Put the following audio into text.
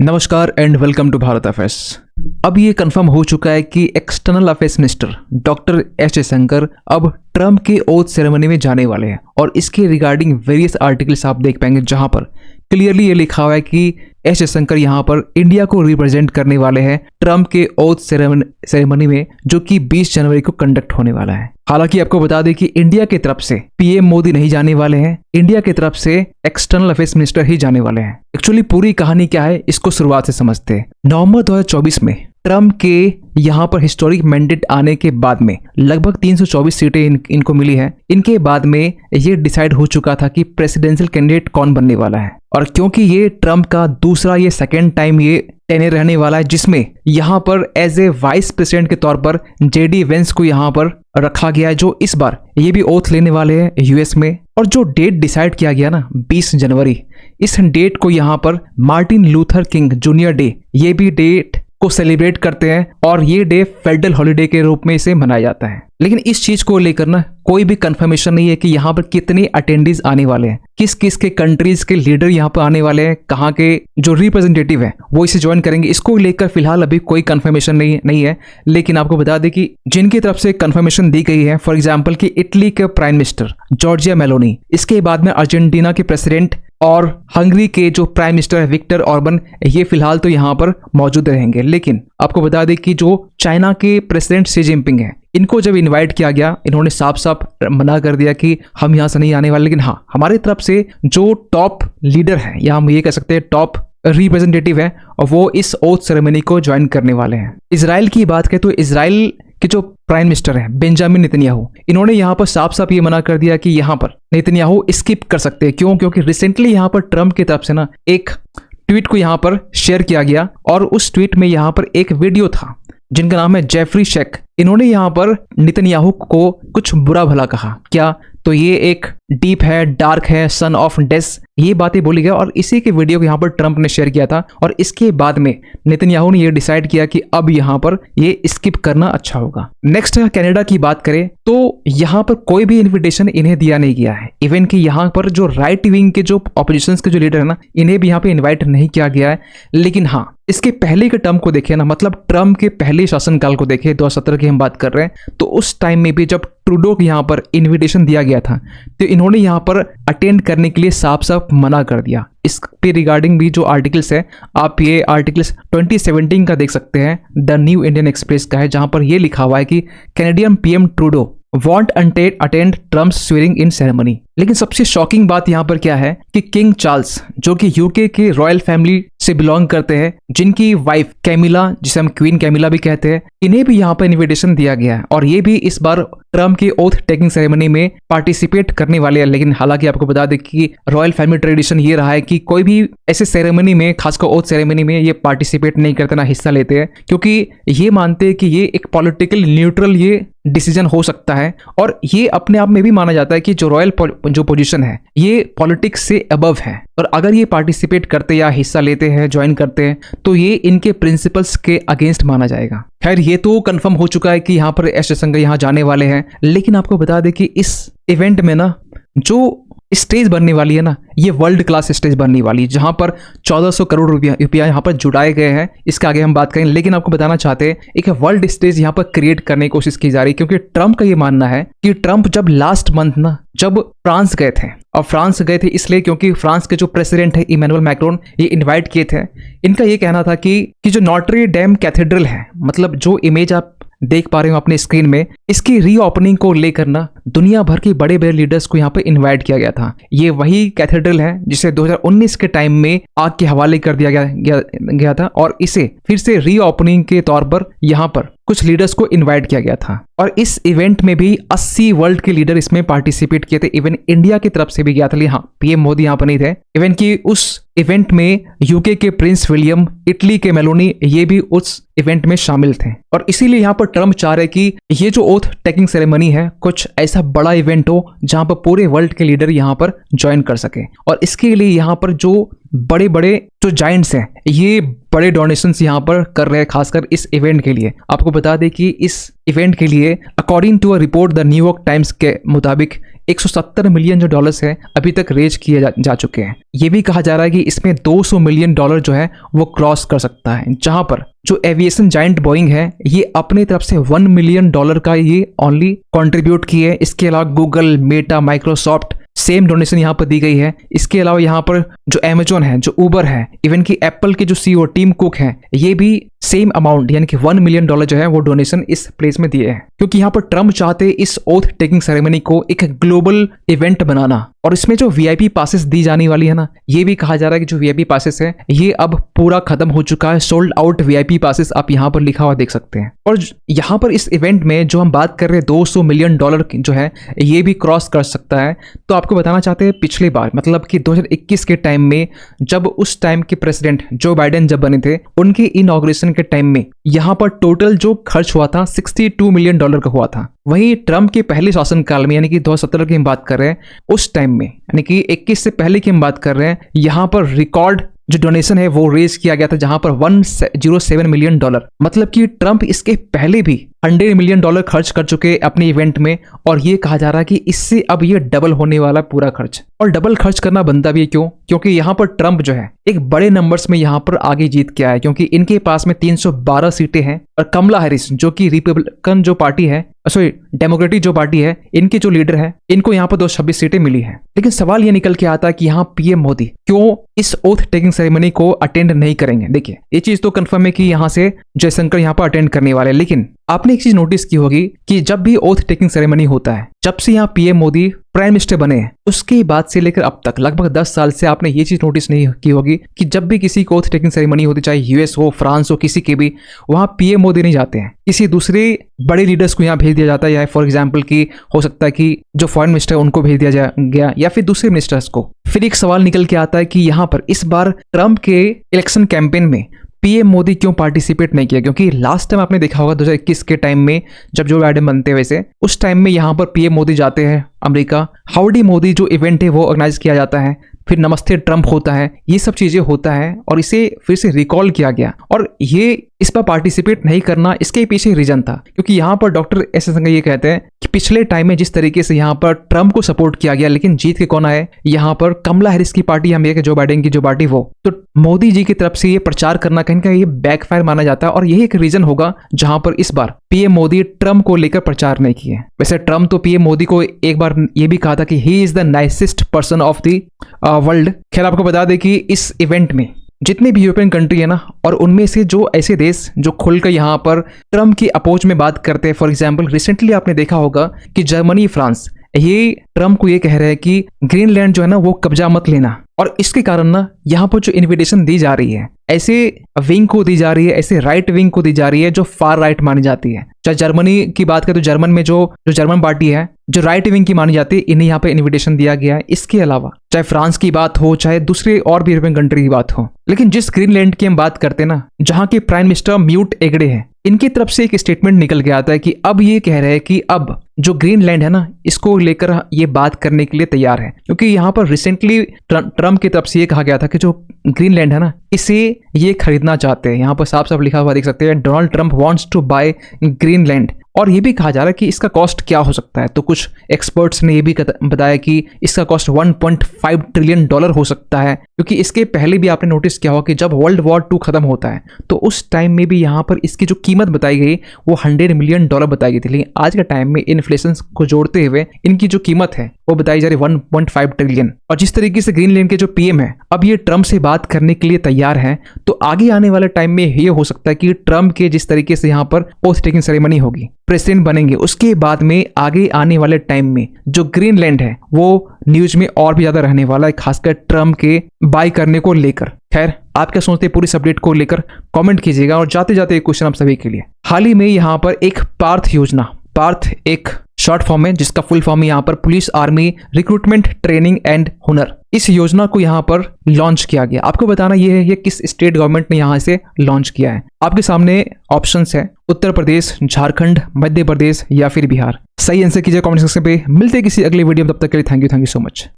नमस्कार and welcome to Bharat affairs. अब ये कंफर्म हो चुका है कि external affairs minister doctor S Jaishankar अब ट्रम्प के ओथ सेरेमनी में जाने वाले हैं और इसके रिगार्डिंग वेरियस आर्टिकल्स आप देख पाएंगे जहां पर क्लियरली ये लिखा हुआ है कि एस जयशंकर यहाँ पर इंडिया को रिप्रेजेंट करने वाले हैं ट्रम्प के ओथ सेरेमनी में, जो कि 20 जनवरी को कंडक्ट होने वाला है। हालांकि आपको बता दें कि इंडिया की तरफ से पीएम मोदी नहीं जाने वाले हैं, इंडिया की तरफ से एक्सटर्नल अफेयर्स मिनिस्टर ही जाने वाले हैं। एक्चुअली पूरी कहानी क्या है इसको शुरुआत से समझते हैं। नवंबर 2024 में ट्रम्प के यहाँ पर हिस्टोरिक मैंडेट आने के बाद में लगभग 324 सीटें इनको मिली है। इनके बाद में ये डिसाइड हो चुका था कि प्रेसिडेंशियल कैंडिडेट कौन बनने वाला है, और क्योंकि ये ट्रम्प का दूसरा ये सेकेंड टाइम ये टेन्योर रहने वाला है, जिसमें यहाँ पर एज ए वाइस प्रेसिडेंट के तौर पर जेडी वेंस को यहाँ पर रखा गया है, जो इस बार ये भी ओथ लेने वाले हैं यूएस में। और जो डेट डिसाइड किया गया ना 20 जनवरी, इस डेट को यहाँ पर Martin Luther king junior day ये भी डेट को सेलिब्रेट करते हैं और ये डे फेडरल हॉलिडे के रूप में इसे मनाया जाता है। लेकिन इस चीज को लेकर ना कोई भी कंफर्मेशन नहीं है कि यहाँ पर कितने अटेंडीज आने वाले हैं, किस किस के कंट्रीज के लीडर यहाँ पर आने वाले हैं, कहाँ के जो रिप्रेजेंटेटिव है वो इसे ज्वाइन करेंगे। इसको लेकर फिलहाल अभी कोई कंफर्मेशन नहीं है। लेकिन आपको बता दें कि जिनकी तरफ से कंफर्मेशन दी गई है, फॉर एग्जाम्पल कि इटली के प्राइम मिनिस्टर जॉर्जिया मेलोनी, इसके बाद में अर्जेंटीना के प्रेसिडेंट और हंगरी के जो प्राइम मिनिस्टर है विक्टर ऑर्बन, ये फिलहाल तो यहाँ पर मौजूद रहेंगे। लेकिन आपको बता दें कि जो चाइना के प्रेसिडेंट शी जिनपिंग है, इनको जब इनवाइट किया गया, इन्होंने साफ साफ मना कर दिया कि हम यहाँ से नहीं आने वाले। लेकिन हाँ, हमारी तरफ से जो टॉप लीडर है या हम ये कह सकते हैं टॉप रिप्रेजेंटेटिव है, और वो इस ओथ सेरेमनी को ज्वाइन करने वाले हैं। इजराइल की बात करें तो इजराइल के जो प्राइम मिनिस्टर हैं बेंजामिन नेतन्याहू, इन्होंने यहाँ पर साफ साफ ये मना कर दिया कि यहाँ पर नेतन्याहू स्किप कर सकते हैं। क्यों? क्योंकि रिसेंटली यहाँ पर ट्रम्प की तरफ से ना एक ट्वीट को यहाँ पर शेयर किया गया, और उस ट्वीट में यहाँ पर एक वीडियो था जिनका नाम है जेफरी शेक। इन्होंने यहाँ पर नेतन्याहू को कुछ बुरा भला कहा। क्या? तो ये एक डीप है, डार्क है, सन ऑफ डेस, ये बातें बोली गई, और इसी के वीडियो को यहाँ पर ट्रम्प ने शेयर किया था। और इसके बाद में नेतन्याहू ने ये डिसाइड किया कि अब यहाँ पर ये स्किप करना अच्छा होगा। नेक्स्ट कनाडा की बात करें तो यहाँ पर कोई भी इन्विटेशन इन्हें दिया नहीं गया है। इवन कि यहाँ पर जो राइट विंग के जो ऑपोजिशन के जो लीडर है ना, इन्हें भी यहाँ पे इन्वाइट नहीं किया गया है। लेकिन हाँ, इसके पहले के टर्म को देखें ना, मतलब ट्रम्प के पहले शासनकाल को देखें, 2017 की हम बात कर रहे हैं, तो उस टाइम में भी जब ट्रूडो को यहाँ पर इनविटेशन दिया गया था, तो इन्होंने यहाँ पर अटेंड करने के लिए साफ साफ मना कर दिया। इस पे रिगार्डिंग भी जो आर्टिकल्स है, आप ये आर्टिकल्स 2017 का देख सकते हैं, द न्यू इंडियन एक्सप्रेस का है, जहां पर ये लिखा हुआ है कि Canadian PM Trudeau want attend Trump swearing in ceremony. लेकिन सबसे शॉकिंग बात यहाँ पर क्या है कि किंग चार्ल्स, जो कि यूके के रॉयल फैमिली से बिलोंग करते हैं, जिनकी वाइफ कैमिला, जिसे हम क्वीन कैमिला भी कहते हैं, इन्हें भी यहाँ पर इनविटेशन दिया गया है, और ये भी इस बार ट्रम्प के ओथ टेकिंग सेरेमनी में पार्टिसिपेट करने वाले हैं। लेकिन हालांकि आपको बता दें कि रॉयल फैमिली ट्रेडिशन ये रहा है कि कोई भी ऐसे सेरेमनी में, खासकर ओथ सेरेमनी में, ये पार्टिसिपेट नहीं करते, ना हिस्सा लेते हैं, क्योंकि ये मानते हैं कि ये एक पॉलिटिकल न्यूट्रल ये डिसीजन हो सकता है। और ये अपने आप में भी माना जाता है कि जो रॉयल जो पोजीशन है ये पॉलिटिक्स से अबव है, और अगर ये पार्टिसिपेट करते या हिस्सा लेते हैं, ज्वाइन करते हैं, तो ये इनके प्रिंसिपल्स के अगेंस्ट माना जाएगा। खैर, ये तो कंफर्म हो चुका है कि यहाँ पर एस जयशंकर यहाँ जाने वाले हैं। लेकिन आपको बता दें कि इस इवेंट में ना जो स्टेज बनने वाली है ना, ये वर्ल्ड क्लास स्टेज बनने वाली है, जहां पर 1400 करोड़ रुपया यहाँ पर जुटाए गए हैं। इसके आगे हम बात करेंगे, लेकिन आपको बताना चाहते हैं एक वर्ल्ड स्टेज यहाँ पर क्रिएट करने की कोशिश की जा रही है, क्योंकि ट्रम्प का ये मानना है कि ट्रम्प जब लास्ट मंथ ना जब फ्रांस गए थे, और फ्रांस गए थे इसलिए क्योंकि फ्रांस के जो प्रेसिडेंट है इमैनुअल मैक्रोन, ये इन्वाइट किए थे। इनका ये कहना था कि जो नॉट्रे डेम कैथेड्रल है, मतलब जो इमेज आप देख पा रहे हो अपने स्क्रीन में, इसकी रीओपनिंग को लेकर ना दुनिया भर के बड़े बड़े लीडर्स को यहाँ पे इनवाइट किया गया था। ये वही कैथेड्रल है जिसे 2019 के टाइम में आग के हवाले कर दिया गया था, और इसे फिर से रीओपनिंग के तौर पर यहाँ पर कुछ लीडर्स को इनवाइट किया गया था। और इस इवेंट में भी 80 वर्ल्ड के लीडर इसमें पार्टिसिपेट किए थे। इवन इंडिया की तरफ से भी गया था। हाँ, पीएम मोदी यहाँ पर नहीं थे। इवन की उस इवेंट में यूके के प्रिंस विलियम, इटली के मेलोनी, ये भी उस इवेंट में शामिल थे। और इसीलिए यहाँ पर ट्रम्प चाह रहे कि ये जो ओथ टेकिंग सेरेमनी है कुछ ऐसा बड़ा इवेंट हो जहां पर पूरे वर्ल्ड के लीडर यहाँ पर ज्वाइन कर सके। और इसके लिए यहाँ पर जो बड़े बड़े जो जाइंट्स हैं, ये बड़े डोनेशंस यहाँ पर कर रहे हैं, खासकर इस इवेंट के लिए। आपको बता दें कि इस इवेंट के लिए according to a report the New York Times के मुताबिक 170 मिलियन जो डॉलर्स है अभी तक रेज किए जा चुके हैं। ये भी कहा जा रहा है कि इसमें 200 मिलियन डॉलर जो है वो क्रॉस कर सकता है, जहां पर जो एविएशन जायंट बोइंग है ये अपनी तरफ से 1 मिलियन डॉलर का ये ओनली कंट्रीब्यूट किए। इसके अलावा Google, Meta, Microsoft same donation यहाँ पर दी गई है। इसके अलावा यहाँ पर जो अमेजोन है, जो उबर है, इवन कि एप्पल के जो सीईओ टिम कुक हैं, ये भी सेम अमाउंट यानी कि 1 मिलियन डॉलर जो है वो डोनेशन इस प्लेस में दिए हैं, क्योंकि यहाँ पर ट्रम्प चाहते इस ओथ टेकिंग सेरेमनी को एक ग्लोबल इवेंट बनाना। और इसमें जो वीआईपी पासेस दी जाने वाली है ना, ये भी कहा जा रहा है कि जो वीआईपी पासेस है ये अब पूरा खत्म हो चुका है। सोल्ड आउट वीआईपी पासेस आप यहाँ पर लिखा हुआ देख सकते हैं। और यहाँ पर इस इवेंट में जो हम बात कर रहे हैं 200 मिलियन डॉलर जो है ये भी क्रॉस कर सकता है। तो आपको बताना चाहते हैं पिछली बार मतलब कि 2021 के टाइम में जब उस टाइम के प्रेसिडेंट जो बाइडेन जब बने थे, उनके इनॉग्रेशन के टाइम में यहाँ पर टोटल जो खर्च हुआ था 62 मिलियन डॉलर का हुआ था। वहीं ट्रम्प के पहले शासनकाल में यानी कि 2017 की हम बात कर रहे हैं, उस टाइम में यानी कि 21 से पहले की हम बात कर रहे हैं, यहाँ पर रिकॉर्ड जो डोनेशन है वो रेज किया गया था, जहां पर 107 मिलियन डॉलर, मतलब कि ट्रम्प इसके पहले भी 100 मिलियन डॉलर खर्च कर चुके अपने इवेंट में। और ये कहा जा रहा है कि इससे अब ये डबल होने वाला पूरा खर्च, और डबल खर्च करना बनता भी है। क्यों? क्योंकि यहाँ पर ट्रम्प जो है एक बड़े नंबर्स में यहाँ पर आगे जीत के आया, क्योंकि इनके पास में 312 सीटें हैं और कमला हैरिस जो कि रिपब्लिकन जो पार्टी है, सॉरी डेमोक्रेटिक जो पार्टी है, इनके जो लीडर है, इनको यहाँ पर 226 सीटें मिली हैं। लेकिन सवाल ये निकल के आता है कि यहाँ पीएम मोदी क्यों इस ओथ टेकिंग सेरेमनी को अटेंड नहीं करेंगे। देखिए ये चीज तो कंफर्म है कि यहाँ से जयशंकर यहाँ पर अटेंड करने वाले, लेकिन आपने एक चीज नोटिस की होगी कि जब भी ओथ टेकिंग सेरेमनी होता है, जब से यहाँ पीएम मोदी प्राइम मिनिस्टर बने हैं, उसके बाद से लेकर अब तक लगभग 10 साल से आपने ये चीज नोटिस नहीं की होगी कि जब भी किसी को ओथ टेकिंग सेरेमनी होती, चाहे यूएस हो, फ्रांस हो, किसी के भी, वहां पीएम मोदी नहीं जाते हैं, किसी दूसरे बड़े लीडर्स को यहाँ भेज दिया जाता है। या फॉर एग्जाम्पल की हो सकता है कि जो फॉरेन मिनिस्टर है उनको भेज दिया गया, या फिर दूसरे मिनिस्टर्स को। फिर एक सवाल निकल के आता है कि यहाँ पर इस बार ट्रम्प के इलेक्शन कैंपेन में पीएम मोदी क्यों पार्टिसिपेट नहीं किया? क्योंकि लास्ट टाइम आपने देखा होगा 2021 के टाइम में जब जो बाइडेन बनते वैसे उस टाइम में यहाँ पर पीएम मोदी जाते हैं अमेरिका, हाउडी मोदी जो इवेंट है वो ऑर्गेनाइज किया जाता है, फिर नमस्ते ट्रम्प होता है, ये सब चीजें होता है और इसे फिर से रिकॉल किया गया। और ये इस पर पार्टिसिपेट नहीं करना, इसके पीछे रीजन था, क्योंकि यहाँ पर डॉक्टर एस जयशंकर ये कहते हैं कि पिछले टाइम में जिस तरीके से यहाँ पर ट्रम्प को सपोर्ट किया गया, लेकिन जीत के कौन आए? यहाँ पर कमला हैरिस की पार्टी, अमेरिका के जो बाइडेन की जो पार्टी, वो तो मोदी जी की तरफ से ये प्रचार करना कहीं का ये बैकफायर माना जाता है। और यही एक रीजन होगा जहां पर इस बार पीएम मोदी ट्रम्प को लेकर प्रचार नहीं किए। वैसे ट्रम्प तो पीएम मोदी को एक बार ये भी कहा था कि he is the nicest person of the world. खैर आपको बता दें कि इस इवेंट में जितने भी यूरोपियन कंट्री है ना, और उनमें से जो ऐसे देश जो खुलकर यहाँ पर ट्रम्प की अपोज में बात करते हैं, फॉर एग्जाम्पल रिसेंटली आपने देखा होगा कि जर्मनी, फ्रांस, ये ट्रम्प को ये कह रहे हैं कि ग्रीनलैंड जो है ना वो कब्जा मत लेना। और इसके कारण ना यहाँ पर जो इन्विटेशन दी जा रही है ऐसे विंग को दी जा रही है, ऐसे राइट विंग को दी जा रही है जो फार राइट मानी जाती है। चाहे जर्मनी की बात करें तो जर्मन में जो जर्मन पार्टी है जो राइट विंग की मानी जाती है, इन्हें यहाँ पे इन्विटेशन दिया गया है। इसके अलावा चाहे फ्रांस की बात हो, चाहे दूसरे और भी यूरोपियन कंट्री की बात हो, लेकिन जिस ग्रीनलैंड की हम बात करते हैं ना, जहाँ के प्राइम मिनिस्टर म्यूट एगड़े हैं, इनकी तरफ से एक स्टेटमेंट निकल के आता है कि अब ये कह रहे हैं कि अब जो ग्रीनलैंड है ना इसको लेकर ये बात करने के लिए तैयार है। क्योंकि यहाँ पर रिसेंटली ट्रम्प की तरफ से ये कहा गया था कि जो ग्रीनलैंड है ना इसे ये खरीदना चाहते हैं। यहाँ पर साफ साफ लिखा हुआ देख सकते हैं, Donald Trump wants to buy Greenland. और ये भी कहा जा रहा है कि इसका कॉस्ट क्या हो सकता है, तो कुछ एक्सपर्ट्स ने ये भी बताया कि इसका कॉस्ट 1.5 ट्रिलियन डॉलर हो सकता है। क्योंकि इसके पहले भी आपने नोटिस किया होगा कि जब वर्ल्ड वॉर 2 खत्म होता है तो उस टाइम में भी यहाँ पर इसकी जो कीमत बताई गई वो 100 मिलियन डॉलर बताई गई थी, लेकिन आज के टाइम में इन्फ्लेशन को जोड़ते हुए इनकी जो कीमत है वो बताई जा रही 1.5 ट्रिलियन। और जिस तरीके से ग्रीनलैंड के जो पीएम है अब ये ट्रम्प से बात करने के लिए तैयार है, तो आगे आने वाले टाइम में ये हो सकता है कि ट्रम्प के जिस तरीके से यहाँ पर ओथ टेकिंग सेरेमनी होगी, प्रेसिडेंट बनेंगे, उसके बाद में आगे आने वाले टाइम में जो ग्रीनलैंड है वो न्यूज में और भी ज्यादा रहने वाला है, खासकर ट्रम्प के बाय करने को लेकर। खैर आप क्या सोचते हैं पूरी अपडेट को लेकर कमेंट कीजिएगा। और जाते जाते एक क्वेश्चन आप सभी के लिए, हाल ही में यहाँ पर एक पार्थ योजना, पार्थ एक शॉर्ट फॉर्म है जिसका फुल फॉर्म है यहाँ पर police army recruitment training and हुनर, इस योजना को यहाँ पर लॉन्च किया गया। आपको बताना ये है ये किस स्टेट गवर्नमेंट ने यहाँ से लॉन्च किया है। आपके सामने ऑप्शंस है उत्तर प्रदेश, झारखंड, मध्य प्रदेश या फिर बिहार। सही आंसर कीजिए कमेंट सेक्शन पे। मिलते हैं किसी अगले वीडियो में, तब तक के लिए थैंक यू सो मच।